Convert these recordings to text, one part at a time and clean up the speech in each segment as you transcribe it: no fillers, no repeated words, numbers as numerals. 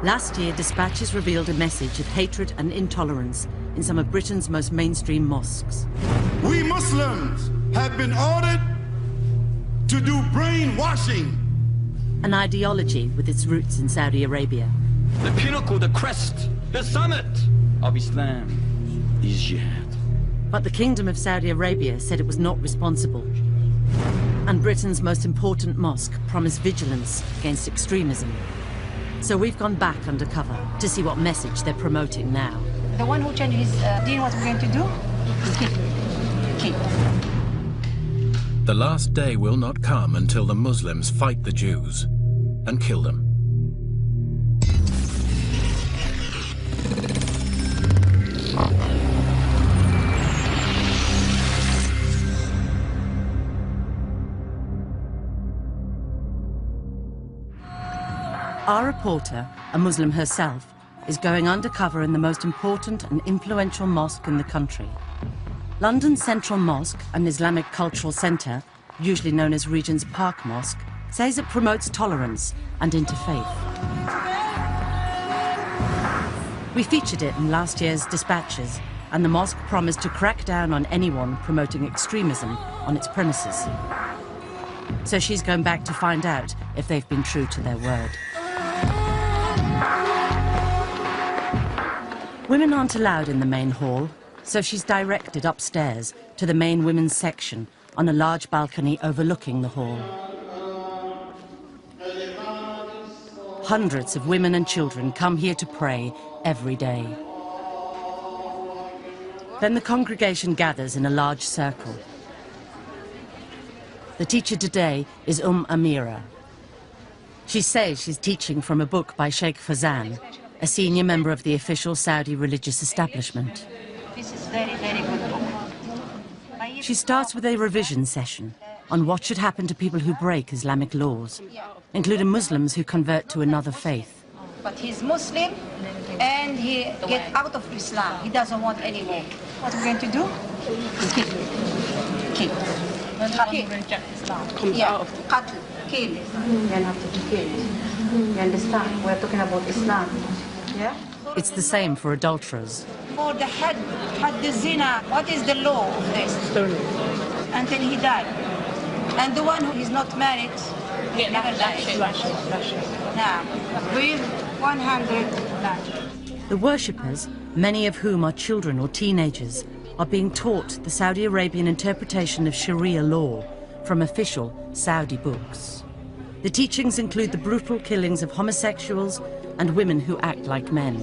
Last year, dispatches revealed a message of hatred and intolerance in some of Britain's most mainstream mosques. We Muslims have been ordered to do brainwashing. An ideology with its roots in Saudi Arabia. The pinnacle, the crest, the summit of Islam is jihad. But the Kingdom of Saudi Arabia said it was not responsible. And Britain's most important mosque promised vigilance against extremism. So we've gone back undercover to see what message they're promoting now. The one who changed his deen, what we're going to do? Kill. The last day will not come until the Muslims fight the Jews and kill them. Our reporter, a Muslim herself, is going undercover in the most important and influential mosque in the country. London's Central Mosque, an Islamic cultural centre, usually known as Regent's Park Mosque, says it promotes tolerance and interfaith. We featured it in last year's dispatches, and the mosque promised to crack down on anyone promoting extremism on its premises. So she's going back to find out if they've been true to their word. Women aren't allowed in the main hall, so she's directed upstairs to the main women's section on a large balcony overlooking the hall. Hundreds of women and children come here to pray every day. Then the congregation gathers in a large circle. The teacher today is Amira. She says she's teaching from a book by Sheikh Fazan, a senior member of the official Saudi religious establishment. This is very, very good book. She starts with a revision session on what should happen to people who break Islamic laws, including Muslims who convert to another faith. But he's Muslim and he gets out of Islam. He doesn't want any more. What we're going to do? Kill. Comes out of qatl, kill. You have to kill. You understand? We're talking about Islam. Yeah? It's the same for adulterers. For the had the zina, what is the law of this? Stoning. Until he died. And the one who is not married, never dies. Now, with 100 lashes. The worshippers, many of whom are children or teenagers, are being taught the Saudi Arabian interpretation of Sharia law from official Saudi books. The teachings include the brutal killings of homosexuals and women who act like men.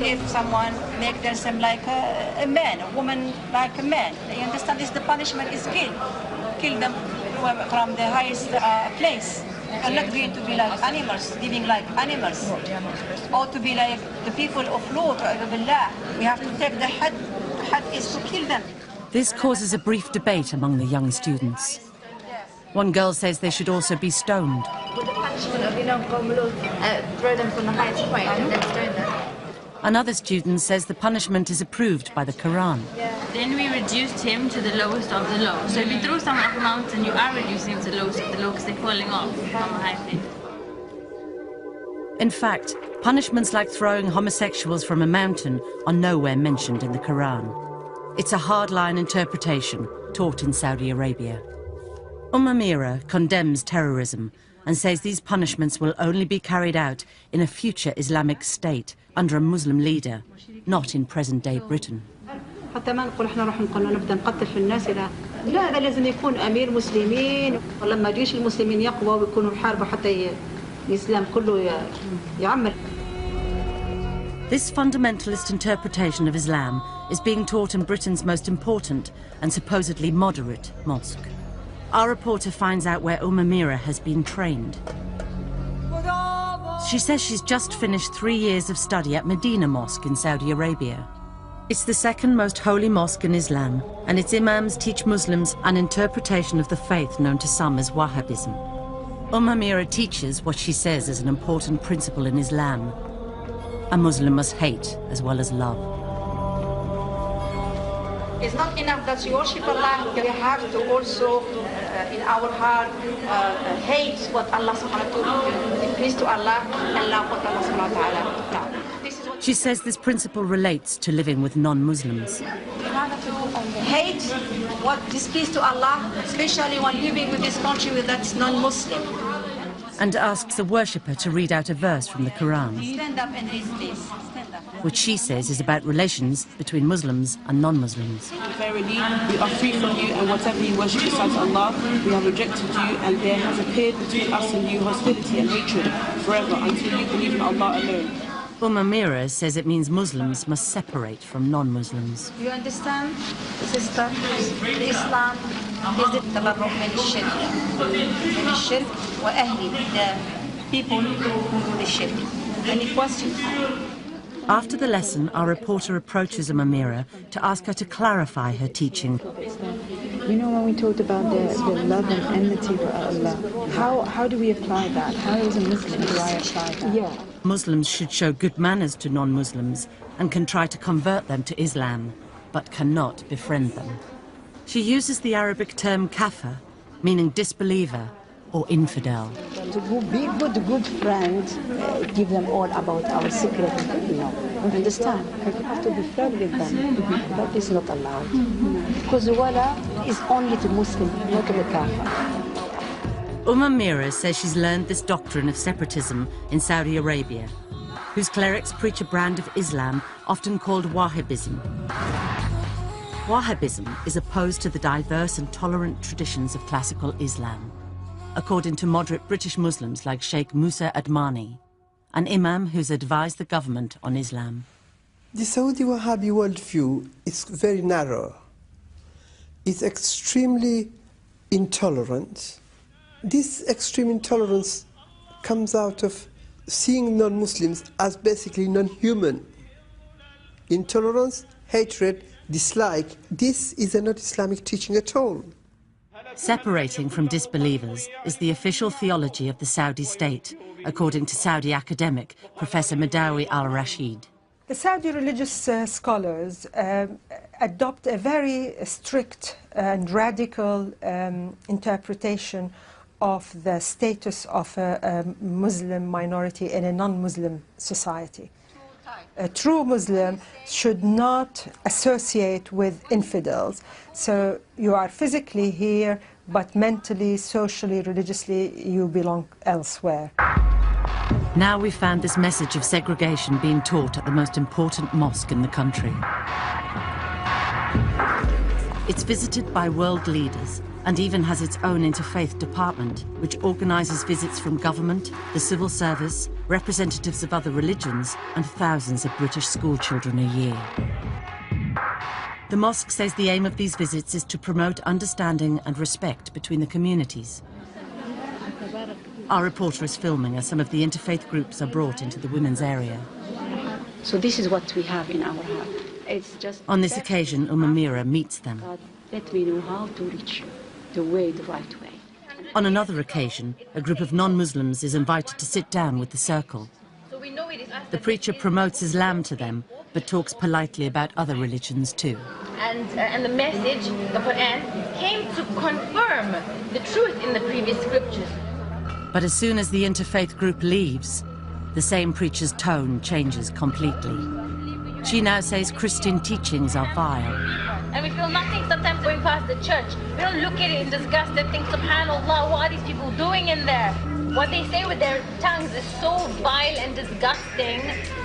If someone makes themselves like a man, a woman like a man, you understand this, the punishment is kill. Kill them from the highest place. You're not going to be like animals, living like animals. Or to be like the people of Lut, we have to take the had is to kill them. This causes a brief debate among the young students. One girl says they should also be stoned. With the punishment of, throw them from the highest point and then stone them. Another student says the punishment is approved by the Quran. Then we reduced him to the lowest of the low. So if you throw someone off a mountain, you are reducing him to the lowest of the low because they're falling off from a high place. In fact, punishments like throwing homosexuals from a mountain are nowhere mentioned in the Quran. It's a hardline interpretation taught in Saudi Arabia. Amira condemns terrorism and says these punishments will only be carried out in a future Islamic state under a Muslim leader, not in present-day Britain. حتى ما نقول احنا نروح نبدا نقتل في الناس لا هذا لازم يكون امير مسلمين ولما جيش المسلمين يقوى ويكونوا يحاربوا حتى الاسلام كله يعمر. This fundamentalist interpretation of Islam is being taught in Britain's most important and supposedly moderate mosque. Our reporter finds out where Amira has been trained. She says she's just finished 3 years of study at Medina Mosque in Saudi Arabia. It's the second most holy mosque in Islam, and its imams teach Muslims an interpretation of the faith known to some as Wahhabism. Amira teaches what she says is an important principle in Islam. A Muslim must hate as well as love. It's not enough that you worship Allah, we have to also, in our heart, hate what Allah subhanahu wa ta'ala displeased to Allah, Allah put Allah subhanahu wa ta'ala down. This is what She says this principle relates to living with non-Muslims. hate, what displeased to Allah, especially when living with this country that's non-Muslim. And asks a worshipper to read out a verse from the Quran, Stand up and read this. Stand up. which she says is about relations between Muslims and non-Muslims. Verily, we are free from you, and whatever you worship besides Allah, we have rejected you, and there has appeared between us and you hostility and hatred forever until you believe in Allah alone. Amira says it means Muslims must separate from non-Muslims. You understand, sister? Islam is the tabarruk min al-shirk wa ahli, the people who do the shirk. Any questions? After the lesson, our reporter approaches Amira to ask her to clarify her teaching. You know, when we talked about the love and enmity for Allah, how do we apply that? How as a Muslim do I apply that? Yeah. Muslims should show good manners to non-Muslims and can try to convert them to Islam, but cannot befriend them. She uses the Arabic term kafir, meaning disbeliever or infidel. To be good friend, give them all about our secret, understand? You have to be friend with them, but it's not allowed. Because wala is only to Muslim, not to the kafir. Amira says she's learned this doctrine of separatism in Saudi Arabia, whose clerics preach a brand of Islam often called Wahhabism. Wahhabism is opposed to the diverse and tolerant traditions of classical Islam, according to moderate British Muslims like Sheikh Musa Admani, an imam who's advised the government on Islam. The Saudi Wahhabi worldview is very narrow. It's extremely intolerant. This extreme intolerance comes out of seeing non-Muslims as basically non-human. Intolerance, hatred, dislike, this is not Islamic teaching at all. Separating from disbelievers is the official theology of the Saudi state, according to Saudi academic Professor Madawi al-Rashid. The Saudi religious scholars adopt a very strict and radical interpretation of the status of a Muslim minority in a non-Muslim society. A true Muslim should not associate with infidels. So you are physically here, but mentally, socially, religiously, you belong elsewhere. Now we've found this message of segregation being taught at the most important mosque in the country. It's visited by world leaders and even has its own interfaith department, which organises visits from government, the civil service, representatives of other religions, and thousands of British school children a year. The mosque says the aim of these visits is to promote understanding and respect between the communities. Our reporter is filming as some of the interfaith groups are brought into the women's area. So this is what we have in our heart. It's just On this occasion, Amira meets them. God, let me know how to reach you, the right way. On another occasion, a group of non-Muslims is invited to sit down with the circle. The preacher promotes Islam to them, but talks politely about other religions too. And the message, the Quran, came to confirm the truth in the previous scriptures. But as soon as the interfaith group leaves, the same preacher's tone changes completely. She now says Christian teachings are vile. And we feel nothing sometimes going past the church. We don't look at it in disgust and think, subhanAllah, what are these people doing in there? What they say with their tongues is so vile and disgusting.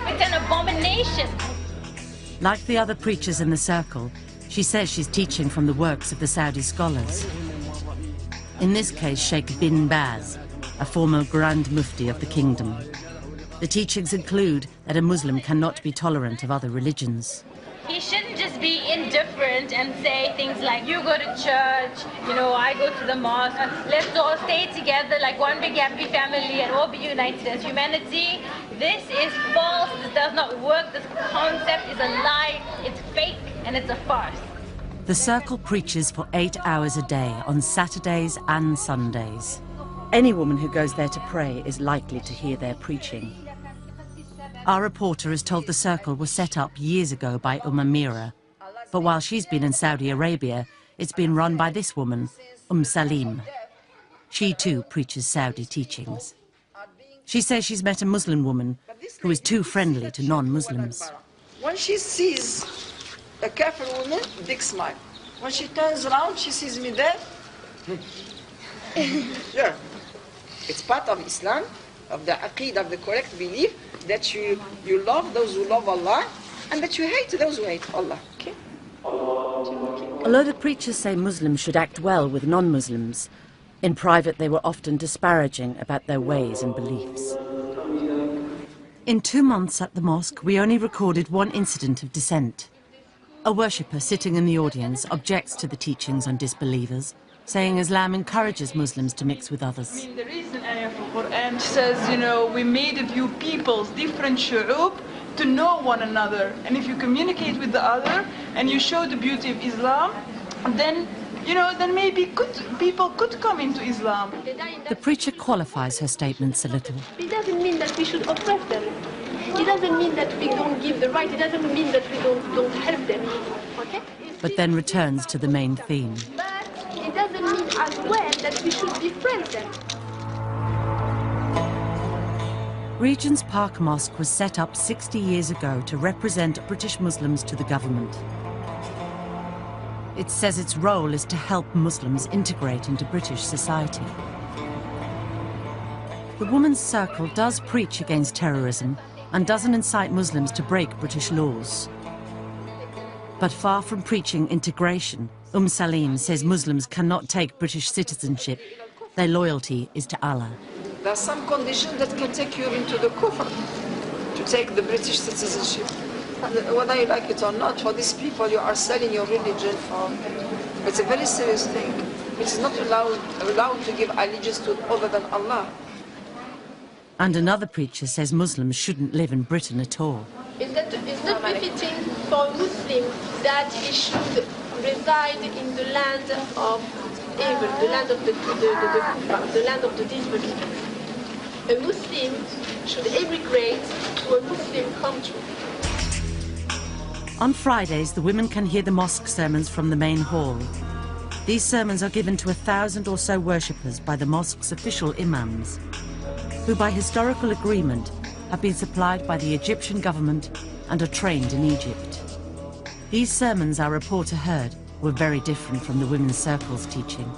It's an abomination. Like the other preachers in the circle, she says she's teaching from the works of the Saudi scholars. In this case, Sheikh bin Baz, a former Grand Mufti of the kingdom. The teachings include that a Muslim cannot be tolerant of other religions. He shouldn't just be indifferent and say things like, you go to church, you know, I go to the mosque, let's all stay together like one big happy family and all be united as humanity. This is false, this does not work, this concept is a lie, it's fake, and it's a farce. The circle preaches for 8 hours a day on Saturdays and Sundays. Any woman who goes there to pray is likely to hear their preaching. Our reporter is told the circle was set up years ago by Amira, but while she's been in Saudi Arabia, it's been run by this woman, Salim. She too preaches Saudi teachings. She says she's met a Muslim woman who is too friendly to non-Muslims. When she sees a kafir woman, big smile. When she turns around, she sees me there. Yeah. It's part of Islam, of the aqeedah, of the correct belief, that you love those who love Allah, and that you hate those who hate Allah. Okay? Although the preachers say Muslims should act well with non-Muslims, in private they were often disparaging about their ways and beliefs. In 2 months at the mosque, we only recorded one incident of dissent. A worshipper sitting in the audience objects to the teachings on disbelievers, saying Islam encourages Muslims to mix with others. I mean, there is an ayah from Quran says, you know, we made of you peoples, different shu'ub, to know one another. And if you communicate with the other and you show the beauty of Islam, then, you know, then maybe people could come into Islam. The preacher qualifies her statements a little. It doesn't mean that we should oppress them. It doesn't mean that we don't give the right. It doesn't mean that we don't help them. Okay? But then returns to the main theme. But it doesn't mean as well that we should befriend them. Regent's Park Mosque was set up 60 years ago to represent British Muslims to the government. It says its role is to help Muslims integrate into British society. The Women's Circle does preach against terrorism and doesn't incite Muslims to break British laws. But far from preaching integration, Salim says Muslims cannot take British citizenship. Their loyalty is to Allah. There are some conditions that can take you into the kufr, to take the British citizenship. Whether you like it or not, for these people you are selling your religion for. It's a very serious thing. It is not allowed to give allegiance to other than Allah. And another preacher says Muslims shouldn't live in Britain at all. It's not befitting for a Muslim that he should reside in the land of evil, the land of the land of the disbelievers. A Muslim should emigrate to a Muslim country. On Fridays, the women can hear the mosque sermons from the main hall. These sermons are given to 1,000 or so worshippers by the mosque's official imams, who by historical agreement have been supplied by the Egyptian government and are trained in Egypt. These sermons, our reporter heard, were very different from the Women's Circle's teaching,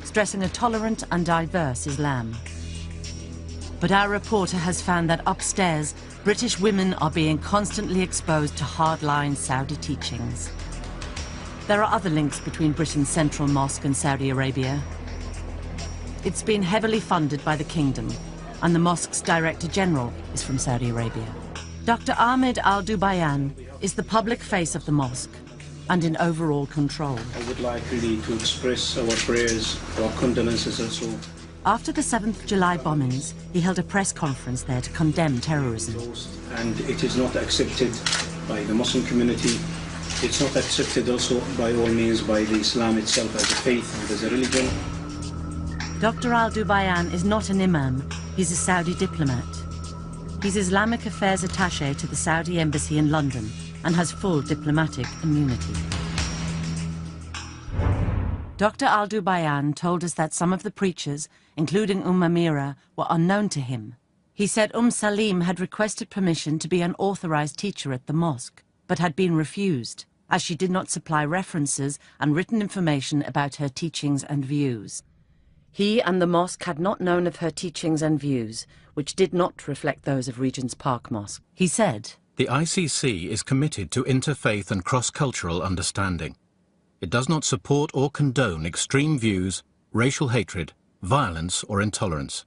stressing a tolerant and diverse Islam. But our reporter has found that upstairs, British women are being constantly exposed to hardline Saudi teachings. There are other links between Britain's Central Mosque and Saudi Arabia. It's been heavily funded by the kingdom, and the mosque's Director General is from Saudi Arabia. Dr. Ahmed Al-Dubayan is the public face of the mosque and in overall control. I would like really to express our prayers, our condolences also. After the 7th July bombings, he held a press conference there to condemn terrorism. And it is not accepted by the Muslim community. It's not accepted also by all means by the Islam itself as a faith and as a religion. Dr. Al-Dubayan is not an imam, he's a Saudi diplomat. He's Islamic Affairs Attaché to the Saudi Embassy in London and has full diplomatic immunity. Dr. Al-Dubayan told us that some of the preachers, including Amira, were unknown to him. He said Salim had requested permission to be an authorized teacher at the mosque, but had been refused, as she did not supply references and written information about her teachings and views. He and the mosque had not known of her teachings and views, which did not reflect those of Regent's Park Mosque. He said, "The ICC is committed to interfaith and cross-cultural understanding. It does not support or condone extreme views, racial hatred, violence or intolerance."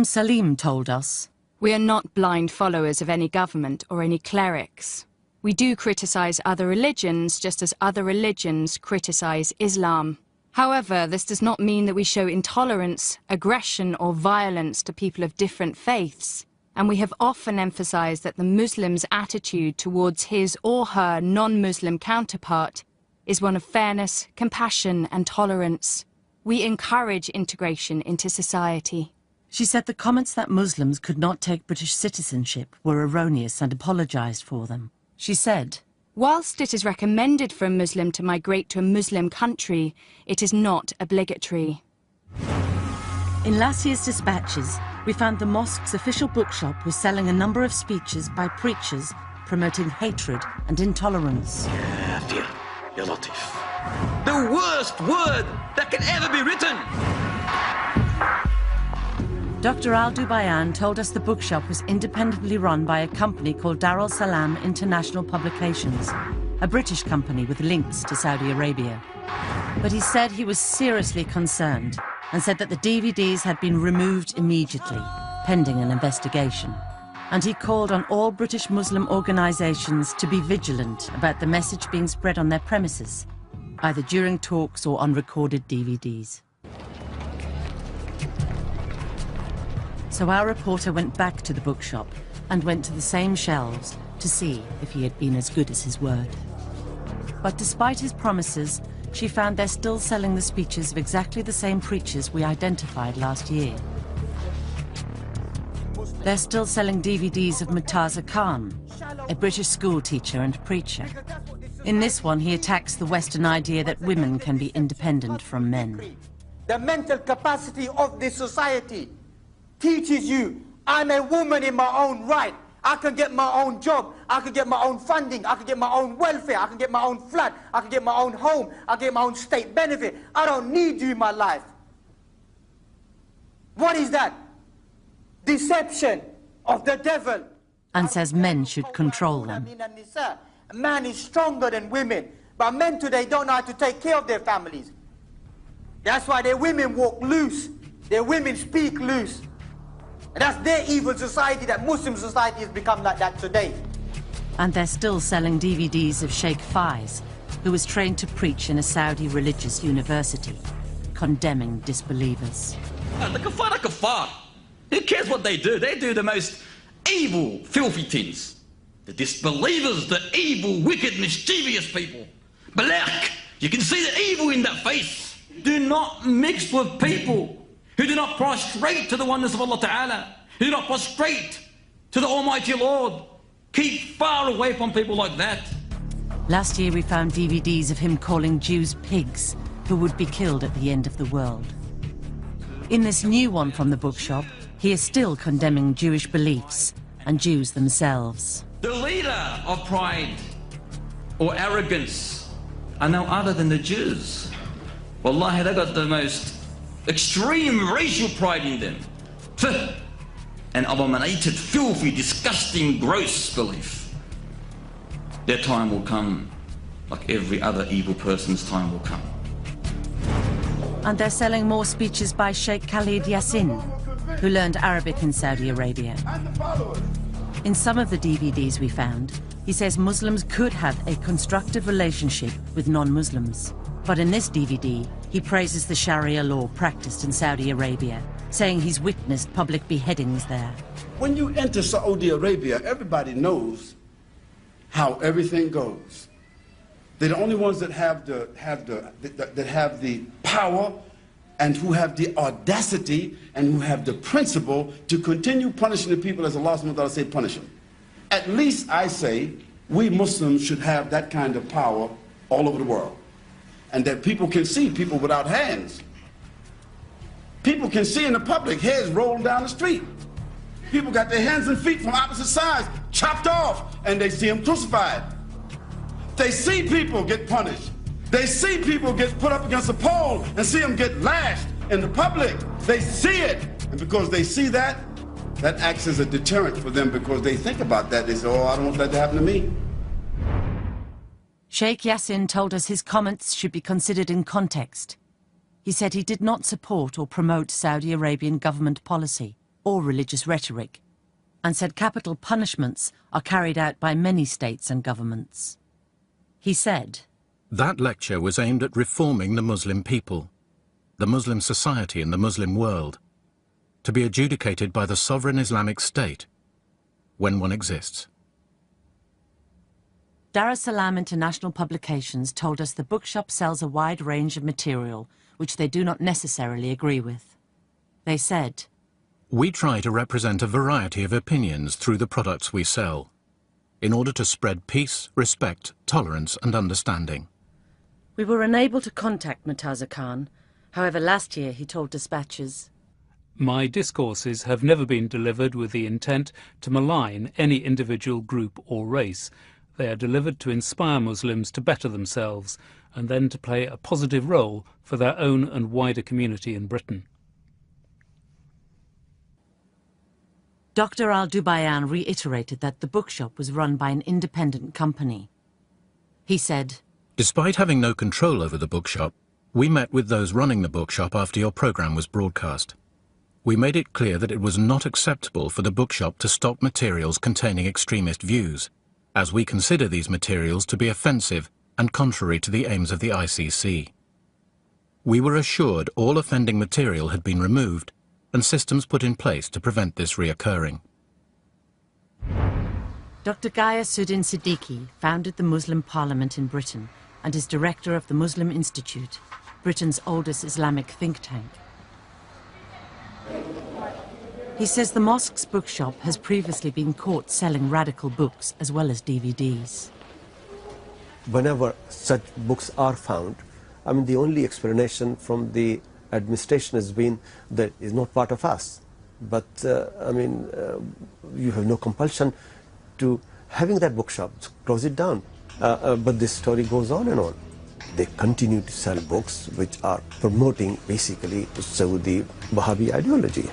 Salim told us, "We are not blind followers of any government or any clerics. We do criticize other religions just as other religions criticize Islam. However, this does not mean that we show intolerance, aggression or violence to people of different faiths. And we have often emphasized that the Muslim's attitude towards his or her non-Muslim counterpart is one of fairness, compassion and tolerance. We encourage integration into society." She said the comments that Muslims could not take British citizenship were erroneous and apologized for them. She said, "Whilst it is recommended for a Muslim to migrate to a Muslim country, it is not obligatory." In last year's dispatches, we found the mosque's official bookshop was selling a number of speeches by preachers promoting hatred and intolerance. Ya Latif. The worst word that can ever be written. Dr. Al-Dubayan told us the bookshop was independently run by a company called Dar al Salam International Publications, a British company with links to Saudi Arabia. But he said he was seriously concerned and said that the DVDs had been removed immediately, pending an investigation. And he called on all British Muslim organisations to be vigilant about the message being spread on their premises, either during talks or on recorded DVDs. So our reporter went back to the bookshop and went to the same shelves to see if he had been as good as his word. But despite his promises, she found they're still selling the speeches of exactly the same preachers we identified last year. They're still selling DVDs of Murtaza Khan, a British school teacher and preacher. In this one, he attacks the Western idea that women can be independent from men. The mental capacity of this society teaches you, I'm a woman in my own right. I can get my own job, I can get my own funding, I can get my own welfare, I can get my own flat, I can get my own home, I can get my own state benefit. I don't need you in my life. What is that? Deception of the devil. And says men should control them. A man is stronger than women, but men today don't know how to take care of their families. That's why their women walk loose, their women speak loose. And that's their evil society, that Muslim society has become like that today. And they're still selling DVDs of Sheikh Faiz, who was trained to preach in a Saudi religious university, condemning disbelievers. The kafar are kafar. Who cares what they do? They do the most evil, filthy things. The disbelievers, the evil, wicked, mischievous people. Black, you can see the evil in that face. Do not mix with people who do not prostrate to the oneness of Allah Ta'ala, who do not prostrate to the Almighty Lord. Keep far away from people like that. Last year we found DVDs of him calling Jews pigs, who would be killed at the end of the world. In this new one from the bookshop, he is still condemning Jewish beliefs and Jews themselves. The leader of pride or arrogance are no other than the Jews. Wallahi, they got the most extreme racial pride in them. An abominated, filthy, disgusting, gross belief. Their time will come, like every other evil person's time will come. And they're selling more speeches by Sheikh Khalid Yassin, who learned Arabic in Saudi Arabia. In some of the DVDs we found, he says Muslims could have a constructive relationship with non-Muslims. But in this DVD, he praises the Sharia law practiced in Saudi Arabia, saying he's witnessed public beheadings there. When you enter Saudi Arabia, everybody knows how everything goes. They're the only ones that have the power and who have the audacity and who have the principle to continue punishing the people as Allah subhanahu wa ta'ala say punish them. At least I say we Muslims should have that kind of power all over the world. And that people can see people without hands. People can see in the public heads rolling down the street. People got their hands and feet from opposite sides chopped off and they see them crucified. They see people get punished. They see people get put up against a pole and see them get lashed in the public. They see it. And because they see that, that acts as a deterrent for them because they think about that. They say, oh, I don't want that to happen to me. Sheikh Yassin told us his comments should be considered in context. He said he did not support or promote Saudi Arabian government policy or religious rhetoric, and said capital punishments are carried out by many states and governments. He said, that lecture was aimed at reforming the Muslim people, the Muslim society and the Muslim world, to be adjudicated by the sovereign Islamic State, when one exists. Dar es Salaam International Publications told us the bookshop sells a wide range of material which they do not necessarily agree with. They said, we try to represent a variety of opinions through the products we sell, in order to spread peace, respect, tolerance and understanding. We were unable to contact Murtaza Khan. However, last year he told dispatchers, My discourses have never been delivered with the intent to malign any individual group or race. They are delivered to inspire Muslims to better themselves and then to play a positive role for their own and wider community in Britain. Dr. Al-Dubayan reiterated that the bookshop was run by an independent company. He said, "Despite having no control over the bookshop, we met with those running the bookshop after your programme was broadcast. We made it clear that it was not acceptable for the bookshop to stock materials containing extremist views, as we consider these materials to be offensive and contrary to the aims of the ICC. We were assured all offending material had been removed and systems put in place to prevent this reoccurring." Dr. Ghayasuddin Siddiqui founded the Muslim Parliament in Britain and is director of the Muslim Institute, Britain's oldest Islamic think tank. He says the mosque's bookshop has previously been caught selling radical books as well as DVDs. Whenever such books are found, I mean, the only explanation from the administration has been that it's not part of us. But, you have no compulsion to having that bookshop, close it down. But this story goes on and on. They continue to sell books which are promoting basically Saudi Wahhabi ideology.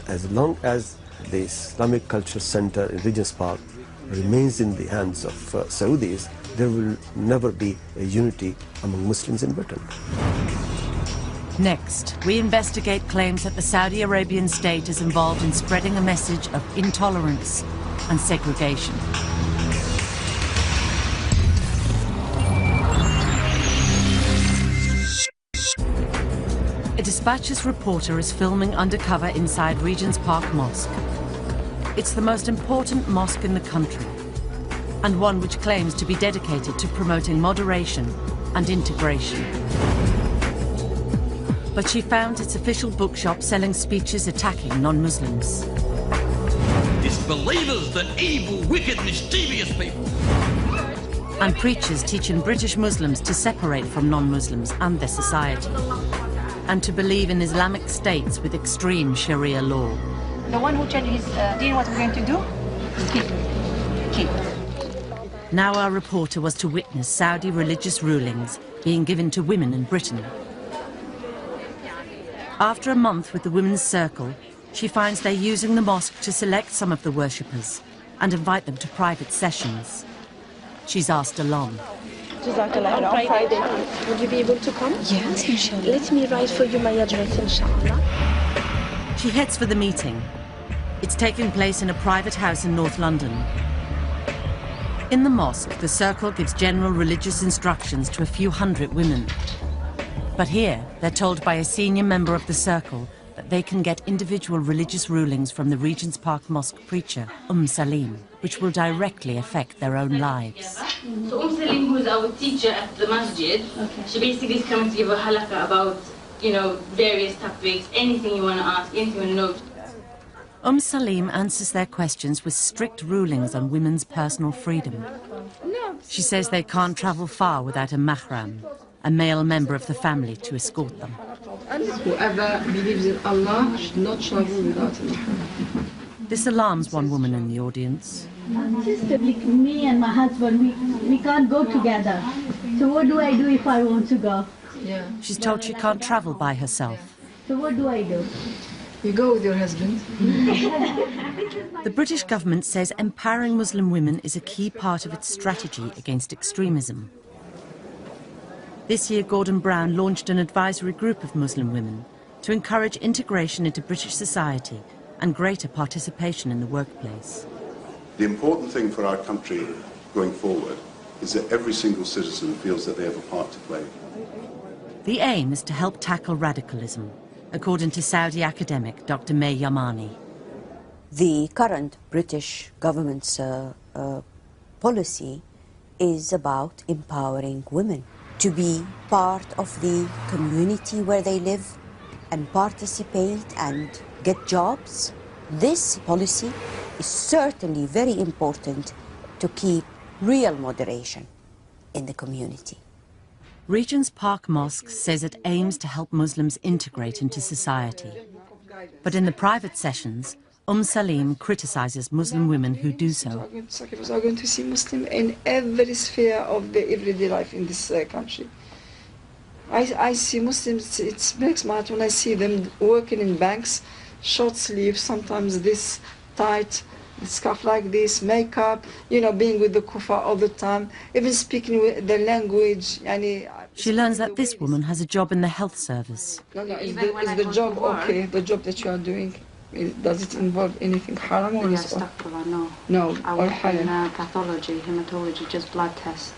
As long as the Islamic Culture Center in Regent's Park remains in the hands of Saudis, there will never be a unity among Muslims in Britain. Next, we investigate claims that the Saudi Arabian state is involved in spreading a message of intolerance and segregation. A Dispatches reporter is filming undercover inside Regent's Park Mosque. It's the most important mosque in the country, and one which claims to be dedicated to promoting moderation and integration. But she found its official bookshop selling speeches attacking non-Muslims. Disbelievers, the evil, wicked, mischievous people. And preachers teaching British Muslims to separate from non-Muslims and their society, and to believe in Islamic states with extreme Sharia law. The one who changes his deen, what we're going to do? Keep. Now our reporter was to witness Saudi religious rulings being given to women in Britain. After a month with the Women's Circle, she finds they're using the mosque to select some of the worshippers and invite them to private sessions. She's asked along. On Friday. Would you be able to come? Yes, inshallah. Let me write for you my address, inshallah. She heads for the meeting. It's taking place in a private house in North London. In the mosque, the circle gives general religious instructions to a few hundred women. But here, they're told by a senior member of the circle that they can get individual religious rulings from the Regent's Park Mosque preacher, Salim, which will directly affect their own lives. So Salim, who is our teacher at the masjid, she basically is coming to give a halakha about, various topics, anything you want to ask, anything you want to know. Salim answers their questions with strict rulings on women's personal freedom. She says they can't travel far without a mahram, a male member of the family to escort them. Whoever believes in Allah should not travel without a mahram. This alarms one woman in the audience. Sister, me and my husband, we can't go together. So what do I do if I want to go? Yeah. She's told she can't travel by herself. So what do I do? You go with your husband. The British government says empowering Muslim women is a key part of its strategy against extremism. This year, Gordon Brown launched an advisory group of Muslim women to encourage integration into British society and greater participation in the workplace. The important thing for our country going forward is that every single citizen feels that they have a part to play. The aim is to help tackle radicalism, according to Saudi academic Dr. May Yamani. The current British government's policy is about empowering women to be part of the community where they live and participate and get jobs. This policy is certainly very important to keep real moderation in the community. Regent's Park Mosque says it aims to help Muslims integrate into society. But in the private sessions, Salim criticizes Muslim women who do so. Sacrifice are going to see Muslim in every sphere of the everyday life in this country. I see Muslims, it breaks my heart when I see them working in banks, short sleeves, sometimes this tight, scarf like this, makeup, you know, being with the kufa all the time, even speaking with the language. She learns that this woman has a job in the health service. No, is the job okay, the job that you are doing? Does it involve anything haram or is No. No, I or work in halal? pathology, hematology, just blood tests.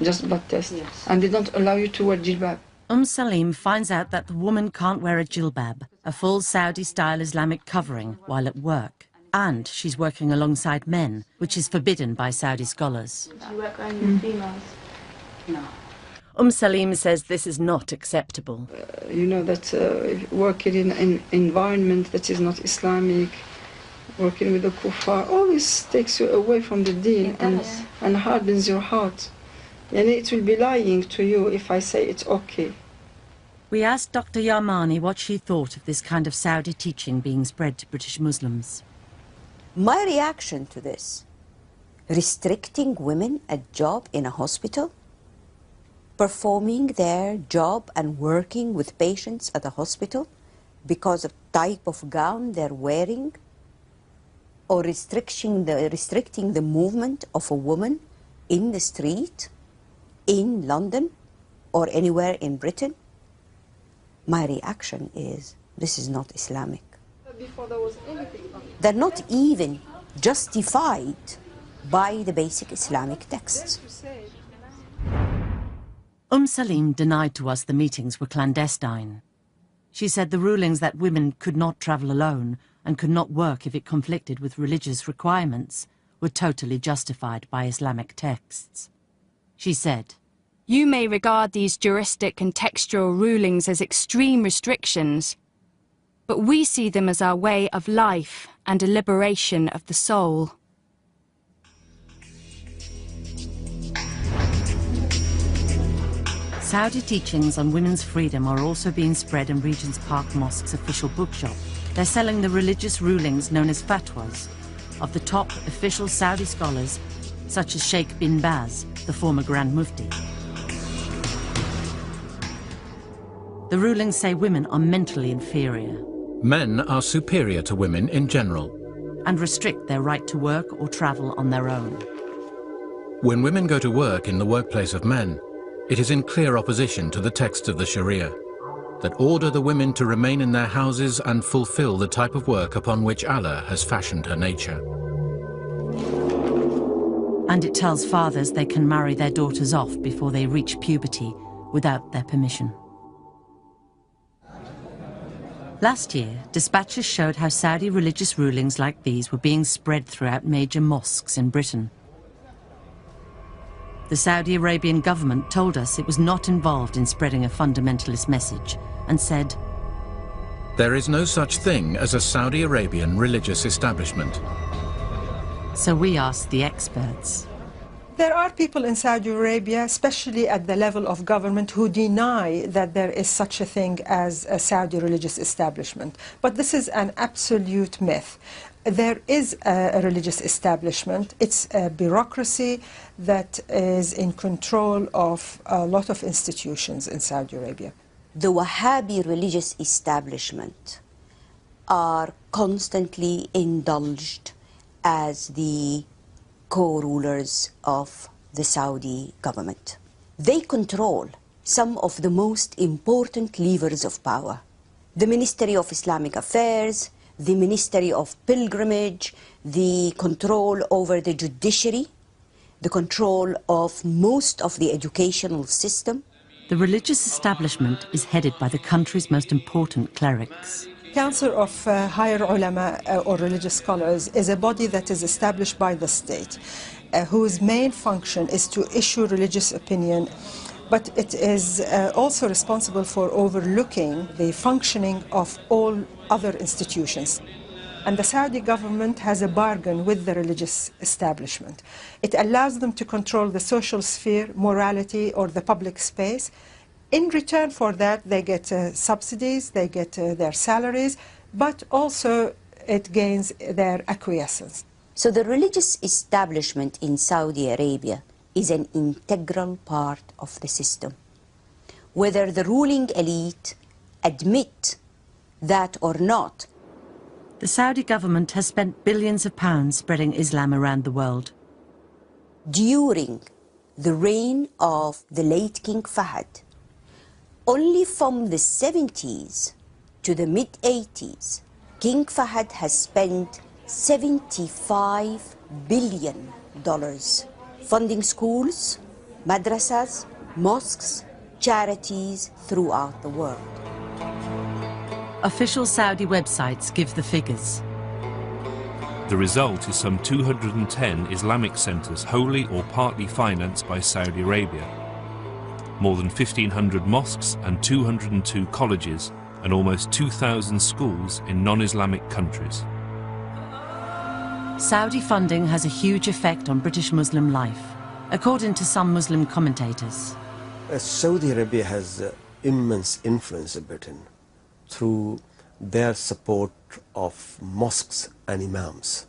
Just blood tests? Yes. And they don't allow you to wear jilbab? Salim finds out that the woman can't wear a jilbab, a full Saudi-style Islamic covering, while at work. And she's working alongside men, which is forbidden by Saudi scholars. Do you work only with females? No. Salim says this is not acceptable. You know that working in an environment that is not Islamic, working with the kuffar, all this takes you away from the deen and hardens your heart. And it will be lying to you if I say it's okay. We asked Dr. Yarmani what she thought of this kind of Saudi teaching being spread to British Muslims. My reaction to this, restricting women a job in a hospital, performing their job and working with patients at a hospital because of type of gown they're wearing, or restricting the movement of a woman in the street, in London, or anywhere in Britain, my reaction is, this is not Islamic. Before there was anything. They're not even justified by the basic Islamic texts. Salim denied to us the meetings were clandestine. She said the rulings that women could not travel alone and could not work if it conflicted with religious requirements were totally justified by Islamic texts. She said, "You may regard these juristic and textual rulings as extreme restrictions, but we see them as our way of life and a liberation of the soul." Saudi teachings on women's freedom are also being spread in Regent's Park Mosque's official bookshop. They're selling the religious rulings known as fatwas of the top official Saudi scholars, such as Sheikh bin Baz, the former Grand Mufti. The rulings say women are mentally inferior. Men are superior to women in general. And restrict their right to work or travel on their own. When women go to work in the workplace of men, it is in clear opposition to the texts of the Sharia that order the women to remain in their houses and fulfill the type of work upon which Allah has fashioned her nature. And it tells fathers they can marry their daughters off before they reach puberty without their permission. Last year, dispatches showed how Saudi religious rulings like these were being spread throughout major mosques in Britain. The Saudi Arabian government told us it was not involved in spreading a fundamentalist message and said, "There is no such thing as a Saudi Arabian religious establishment." So we asked the experts. There are people in Saudi Arabia, especially at the level of government, who deny that there is such a thing as a Saudi religious establishment. But this is an absolute myth. There is a religious establishment. It's a bureaucracy that is in control of a lot of institutions in Saudi Arabia. The Wahhabi religious establishment are constantly indulged as the co-rulers of the Saudi government. They control some of the most important levers of power. The Ministry of Islamic Affairs, the Ministry of Pilgrimage, the control over the judiciary, the control of most of the educational system. The religious establishment is headed by the country's most important clerics. Council of Higher Ulama or religious scholars is a body that is established by the state, whose main function is to issue religious opinion, but it is also responsible for overlooking the functioning of all other institutions. And the Saudi government has a bargain with the religious establishment. It allows them to control the social sphere, morality, or the public space. In return for that, they get subsidies, they get their salaries. but also it gains their acquiescence. So the religious establishment in Saudi Arabia is an integral part of the system. Whether the ruling elite admit that or not. The Saudi government has spent billions of pounds spreading Islam around the world. During the reign of the late King Fahd, only from the 70s to the mid-80s, King Fahd has spent $75 billion funding schools, madrasas, mosques, charities throughout the world. Official Saudi websites give the figures. The result is some 210 Islamic centres wholly or partly financed by Saudi Arabia, more than 1,500 mosques and 202 colleges, and almost 2,000 schools in non-Islamic countries. Saudi funding has a huge effect on British Muslim life, according to some Muslim commentators. Saudi Arabia has immense influence in Britain through their support of mosques and imams.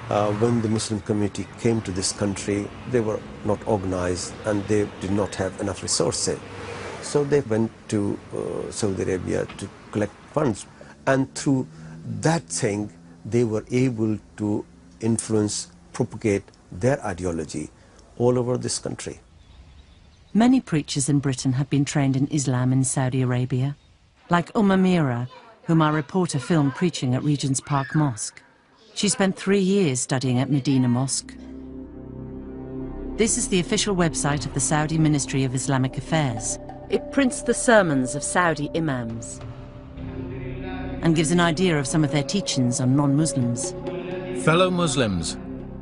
When the Muslim community came to this country, they were not organized and they did not have enough resources. So they went to Saudi Arabia to collect funds. And through that thing, they were able to influence, propagate their ideology all over this country. Many preachers in Britain have been trained in Islam in Saudi Arabia, like Mira, whom our reporter filmed preaching at Regent's Park Mosque. She spent 3 years studying at Medina Mosque. This is the official website of the Saudi Ministry of Islamic Affairs. It prints the sermons of Saudi imams and gives an idea of some of their teachings on non-Muslims. Fellow Muslims,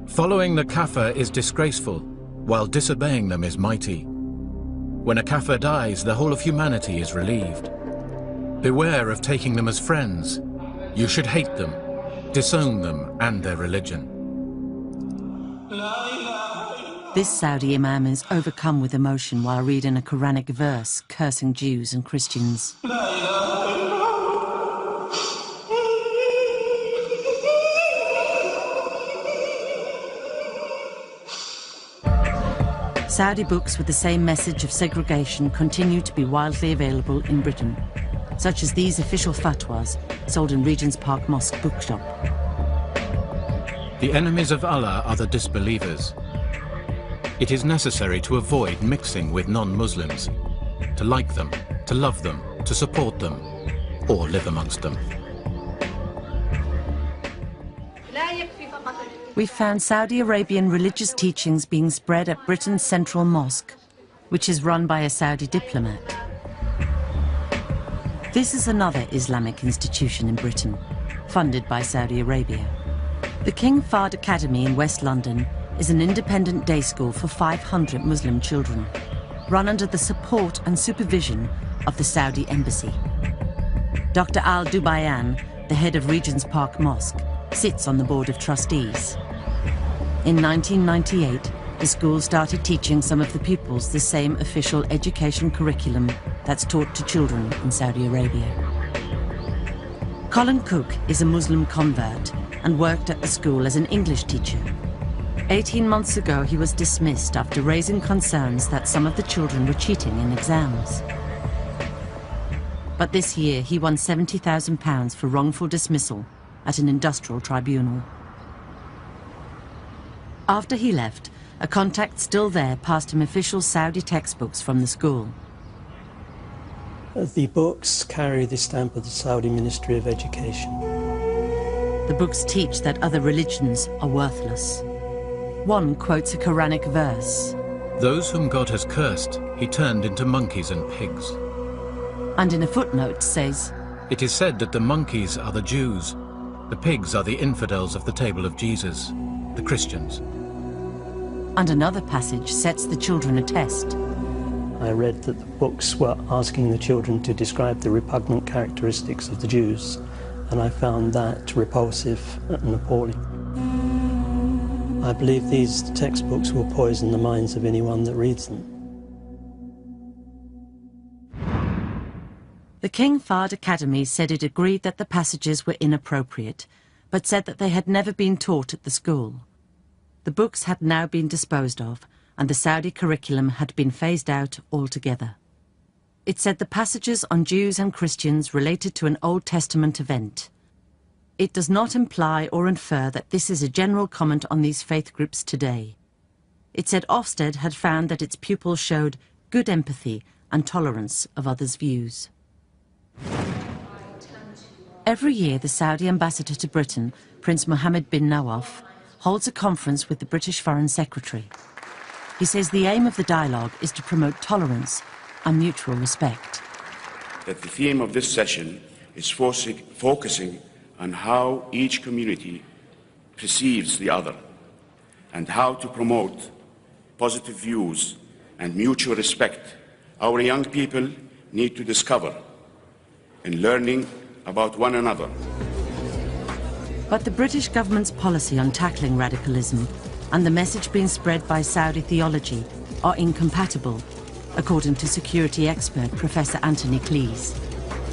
following the kafir is disgraceful, while disobeying them is mighty. When a kafir dies, the whole of humanity is relieved. Beware of taking them as friends. You should hate them, disown them and their religion. This Saudi imam is overcome with emotion while reading a Quranic verse cursing Jews and Christians. Saudi books with the same message of segregation continue to be widely available in Britain, such as these official fatwas sold in Regent's Park Mosque bookshop. The enemies of Allah are the disbelievers. It is necessary to avoid mixing with non-Muslims, to like them, to love them, to support them, or live amongst them. We found Saudi Arabian religious teachings being spread at Britain's Central Mosque, which is run by a Saudi diplomat. This is another Islamic institution in Britain, funded by Saudi Arabia. The King Fahd Academy in West London is an independent day school for 500 Muslim children, run under the support and supervision of the Saudi Embassy. Dr. Al Dubayan, the head of Regent's Park Mosque, sits on the board of trustees. In 1998, the school started teaching some of the pupils the same official education curriculum that's taught to children in Saudi Arabia. Colin Cook is a Muslim convert and worked at the school as an English teacher. 18 months ago, he was dismissed after raising concerns that some of the children were cheating in exams. But this year, he won £70,000 for wrongful dismissal at an industrial tribunal. After he left, a contact still there passed him official Saudi textbooks from the school. The books carry the stamp of the Saudi Ministry of Education. The books teach that other religions are worthless. One quotes a Quranic verse. Those whom God has cursed, he turned into monkeys and pigs. And in a footnote says, it is said that the monkeys are the Jews, the pigs are the infidels of the table of Jesus, the Christians. And another passage sets the children a test. I read that the books were asking the children to describe the repugnant characteristics of the Jews, and I found that repulsive and appalling. I believe these textbooks will poison the minds of anyone that reads them. The King Fahd Academy said it agreed that the passages were inappropriate, but said that they had never been taught at the school. The books had now been disposed of, and the Saudi curriculum had been phased out altogether. It said the passages on Jews and Christians related to an Old Testament event. It does not imply or infer that this is a general comment on these faith groups today. It said Ofsted had found that its pupils showed good empathy and tolerance of others' views. Every year, the Saudi ambassador to Britain, Prince Mohammed bin Nawaf, holds a conference with the British Foreign Secretary. He says the aim of the dialogue is to promote tolerance and mutual respect. That the theme of this session is focusing on how each community perceives the other and how to promote positive views and mutual respect. Our young people need to discover in learning about one another. But the British government's policy on tackling radicalism and the message being spread by Saudi theology are incompatible, according to security expert Professor Anthony Cleese.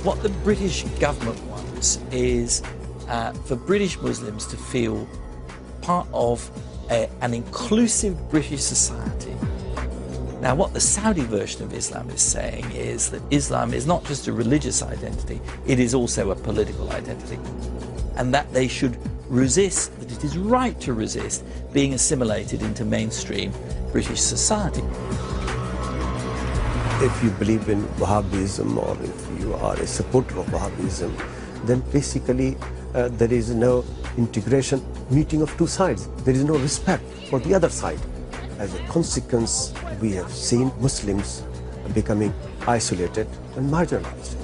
What the British government wants is for British Muslims to feel part of an inclusive British society. Now, what the Saudi version of Islam is saying is that Islam is not just a religious identity, it is also a political identity. And that they should resist, that it is right to resist being assimilated into mainstream British society. If you believe in Wahhabism or if you are a supporter of Wahhabism, then basically there is no integration, meeting of two sides. There is no respect for the other side. As a consequence, we have seen Muslims becoming isolated and marginalized.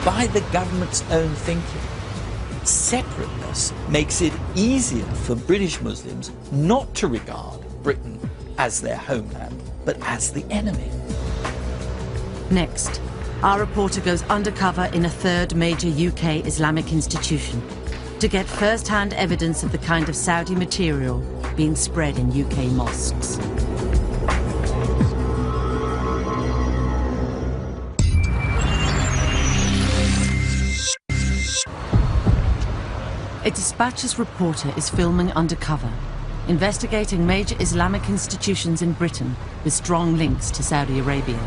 By the government's own thinking, separateness makes it easier for British Muslims not to regard Britain as their homeland, but as the enemy. Next, our reporter goes undercover in a third major UK Islamic institution to get first-hand evidence of the kind of Saudi material being spread in UK mosques. A Dispatches reporter is filming undercover, investigating major Islamic institutions in Britain with strong links to Saudi Arabia.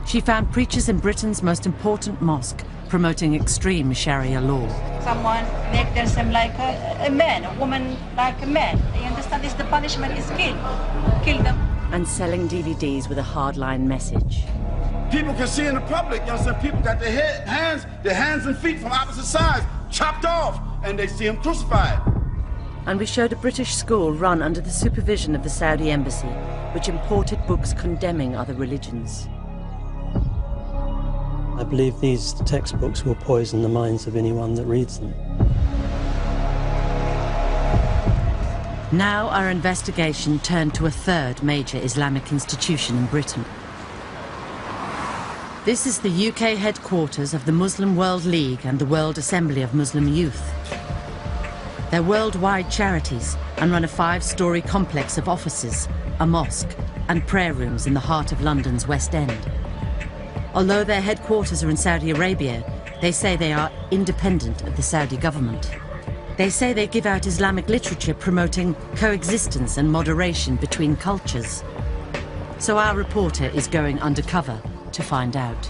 She found preachers in Britain's most important mosque promoting extreme Sharia law. Someone make them like a man, a woman like a man. You understand? This the punishment is kill them. And selling DVDs with a hardline message. People can see in the public, you understand, people got their hands and feet from opposite sides chopped off, and they see him crucified. And we showed a British school run under the supervision of the Saudi embassy, which imported books condemning other religions. I believe these textbooks will poison the minds of anyone that reads them. Now our investigation turned to a third major Islamic institution in Britain. This is the UK headquarters of the Muslim World League and the World Assembly of Muslim Youth. They're worldwide charities and run a 5-storey complex of offices, a mosque, and prayer rooms in the heart of London's West End. Although their headquarters are in Saudi Arabia, they say they are independent of the Saudi government. They say they give out Islamic literature promoting coexistence and moderation between cultures. So our reporter is going undercover to find out.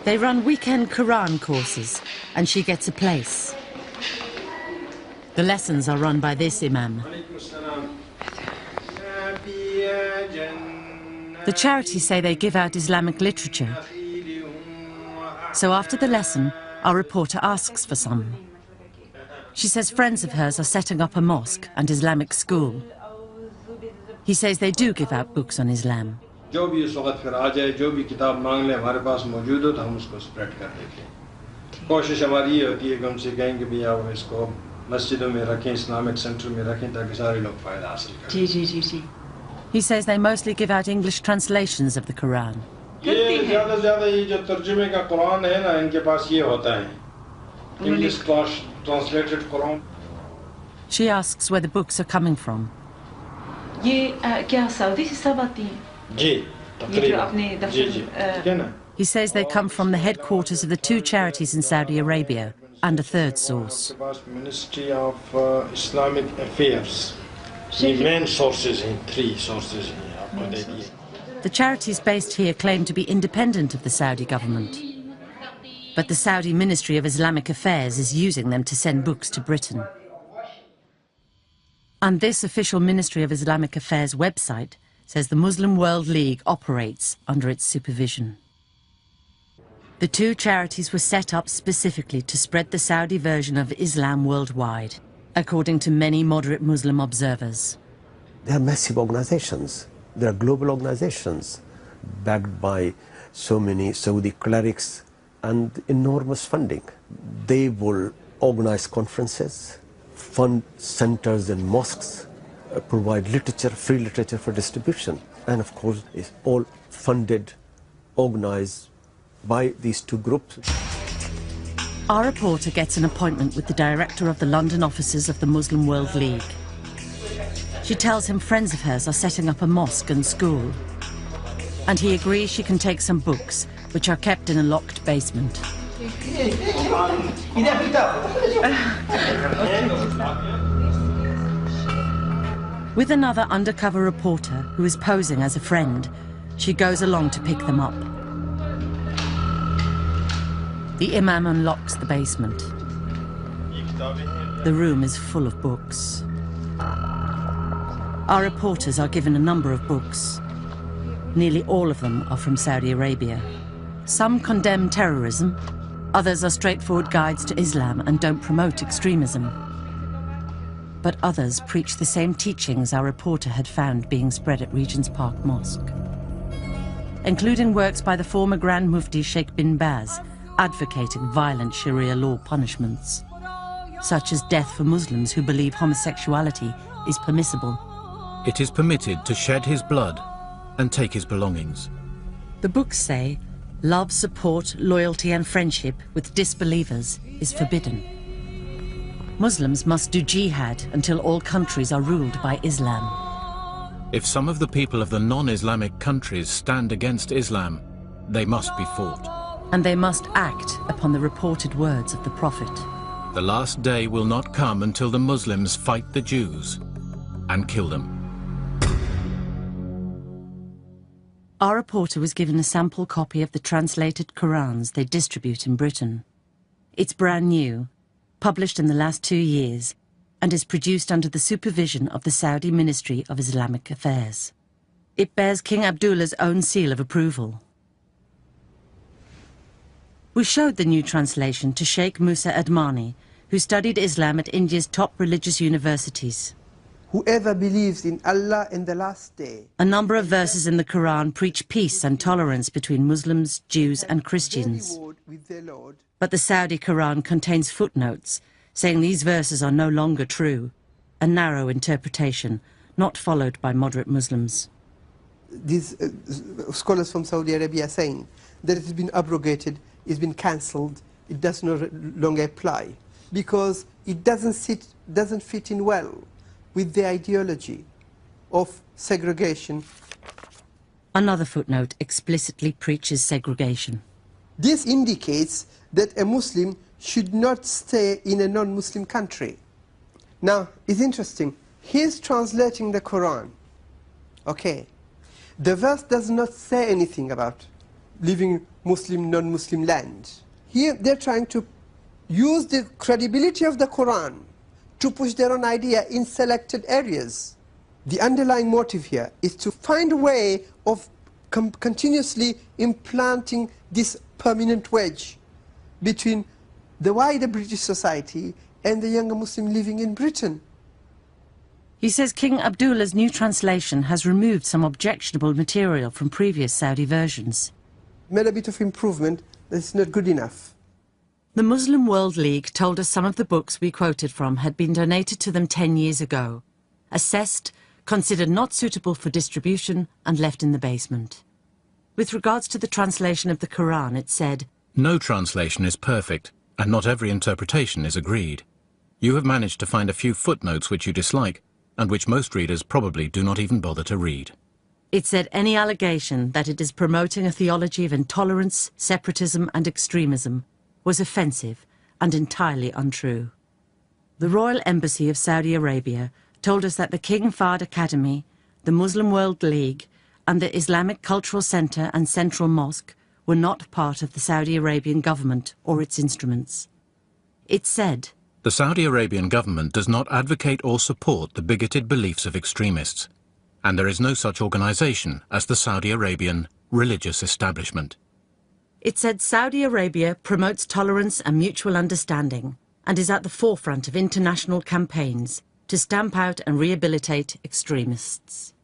They run weekend Quran courses, and she gets a place. The lessons are run by this imam. The charities say they give out Islamic literature. So after the lesson, our reporter asks for some. She says friends of hers are setting up a mosque and Islamic school. He says they do give out books on Islam. He says they mostly give out English translations of the Quran. English translated Quran. She asks where the books are coming from. ये क्या Saudi से सब आती हैं? जी He says they come from the headquarters of the two charities in Saudi Arabia and a third source. Ministry of Islamic Affairs. The main sources in three sources. The charities based here claim to be independent of the Saudi government. But the Saudi Ministry of Islamic Affairs is using them to send books to Britain. And this official Ministry of Islamic Affairs website says the Muslim World League operates under its supervision. The two charities were set up specifically to spread the Saudi version of Islam worldwide, according to many moderate Muslim observers. They are massive organizations. They are global organizations backed by so many Saudi clerics and enormous funding. They will organize conferences, fund centers and mosques, provide literature, free literature for distribution. And of course, it's all funded, organized by these two groups. Our reporter gets an appointment with the director of the London offices of the Muslim World League. She tells him friends of hers are setting up a mosque and school, and he agrees she can take some books, which are kept in a locked basement. With another undercover reporter who is posing as a friend, she goes along to pick them up. The imam unlocks the basement. The room is full of books. Our reporters are given a number of books. Nearly all of them are from Saudi Arabia. Some condemn terrorism, others are straightforward guides to Islam and don't promote extremism. But others preach the same teachings our reporter had found being spread at Regent's Park Mosque, including works by the former Grand Mufti Sheikh bin Baz, advocating violent Sharia law punishments, such as death for Muslims who believe homosexuality is permissible. It is permitted to shed his blood and take his belongings. The books say love, support, loyalty and friendship with disbelievers is forbidden. Muslims must do jihad until all countries are ruled by Islam. If some of the people of the non-Islamic countries stand against Islam, they must be fought. And they must act upon the reported words of the Prophet. The last day will not come until the Muslims fight the Jews and kill them. Our reporter was given a sample copy of the translated Qurans they distribute in Britain. It's brand new, published in the last 2 years, and is produced under the supervision of the Saudi Ministry of Islamic Affairs. It bears King Abdullah's own seal of approval. We showed the new translation to Sheikh Musa Admani, who studied Islam at India's top religious universities. Whoever believes in Allah in the last day. A number of verses in the Quran preach peace and tolerance between Muslims, Jews and Christians. But the Saudi Quran contains footnotes saying these verses are no longer true, a narrow interpretation not followed by moderate Muslims. These scholars from Saudi Arabia are saying that it has been abrogated, it's been cancelled, it does no longer apply, because it doesn't fit in well with the ideology of segregation. Another footnote explicitly preaches segregation. This indicates that a Muslim should not stay in a non-Muslim country. Now, it's interesting. He's translating the Quran. Okay. The verse does not say anything about living Muslim, non-Muslim land. Here, they're trying to use the credibility of the Quran to push their own idea in selected areas. The underlying motive here is to find a way of continuously implanting this permanent wedge between the wider British society and the younger Muslim living in Britain. He says King Abdullah's new translation has removed some objectionable material from previous Saudi versions. Made a bit of improvement, but it's not good enough. The Muslim World League told us some of the books we quoted from had been donated to them 10 years ago, assessed, considered not suitable for distribution, and left in the basement. With regards to the translation of the Quran, it said, "No translation is perfect, and not every interpretation is agreed. You have managed to find a few footnotes which you dislike, and which most readers probably do not even bother to read." It said any allegation that it is promoting a theology of intolerance, separatism and extremism was offensive and entirely untrue. The Royal Embassy of Saudi Arabia told us that the King Fahd Academy, the Muslim World League and the Islamic Cultural Centre and Central Mosque were not part of the Saudi Arabian government or its instruments. It said, "The Saudi Arabian government does not advocate or support the bigoted beliefs of extremists, and there is no such organisation as the Saudi Arabian religious establishment." It said Saudi Arabia promotes tolerance and mutual understanding and is at the forefront of international campaigns to stamp out and rehabilitate extremists.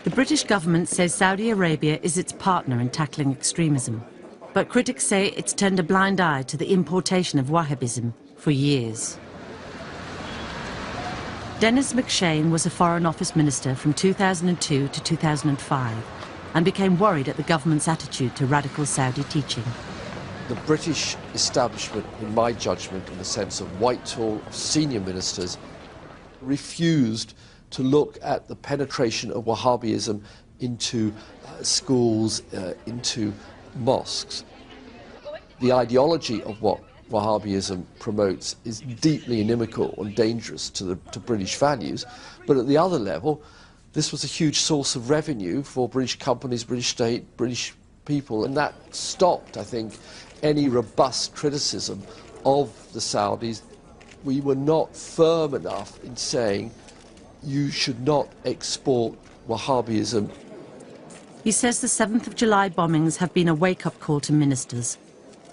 The British government says Saudi Arabia is its partner in tackling extremism, but critics say it's turned a blind eye to the importation of Wahhabism for years. Dennis McShane was a Foreign Office Minister from 2002 to 2005 and became worried at the government's attitude to radical Saudi teaching. The British establishment, in my judgment, in the sense of Whitehall, senior ministers, refused to look at the penetration of Wahhabism into schools, into mosques. The ideology of what Wahhabism promotes is deeply inimical and dangerous to British values, but at the other level, this was a huge source of revenue for British companies, British state, British people, and that stopped, I think, any robust criticism of the Saudis. We were not firm enough in saying you should not export Wahhabism. He says the 7th of July bombings have been a wake-up call to ministers,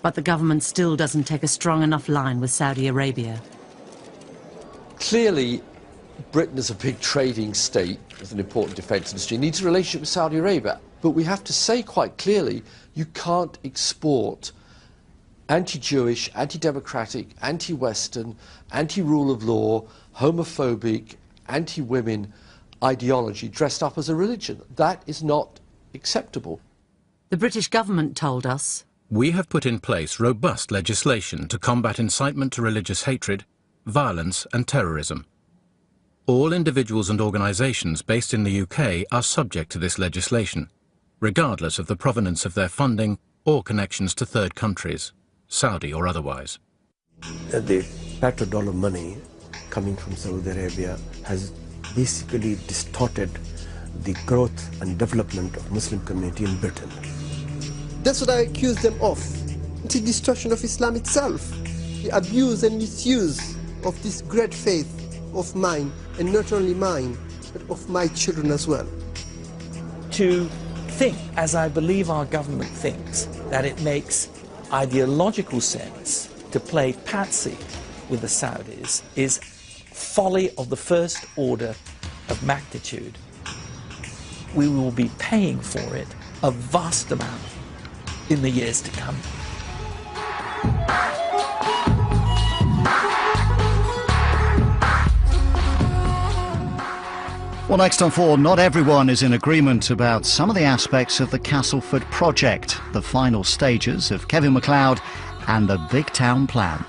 but the government still doesn't take a strong enough line with Saudi Arabia. Clearly, Britain is a big trading state with an important defence industry, needs a relationship with Saudi Arabia, but we have to say quite clearly you can't export anti-Jewish, anti-democratic, anti-Western, anti-rule of law, homophobic, anti-women ideology dressed up as a religion. That is not acceptable. The British government told us, "We have put in place robust legislation to combat incitement to religious hatred, violence and terrorism. All individuals and organisations based in the UK are subject to this legislation, regardless of the provenance of their funding or connections to third countries, Saudi or otherwise." The petrodollar money coming from Saudi Arabia has basically distorted the growth and development of Muslim community in Britain. That's what I accuse them of. The distortion of Islam itself. The abuse and misuse of this great faith of mine, and not only mine, but of my children as well. To think, as I believe our government thinks, that it makes ideological sense to play patsy with the Saudis is folly of the first order of magnitude. We will be paying for it a vast amount in the years to come. Well, next on 4, not everyone is in agreement about some of the aspects of the Castleford project, the final stages of Kevin MacLeod and the Big Town Plan.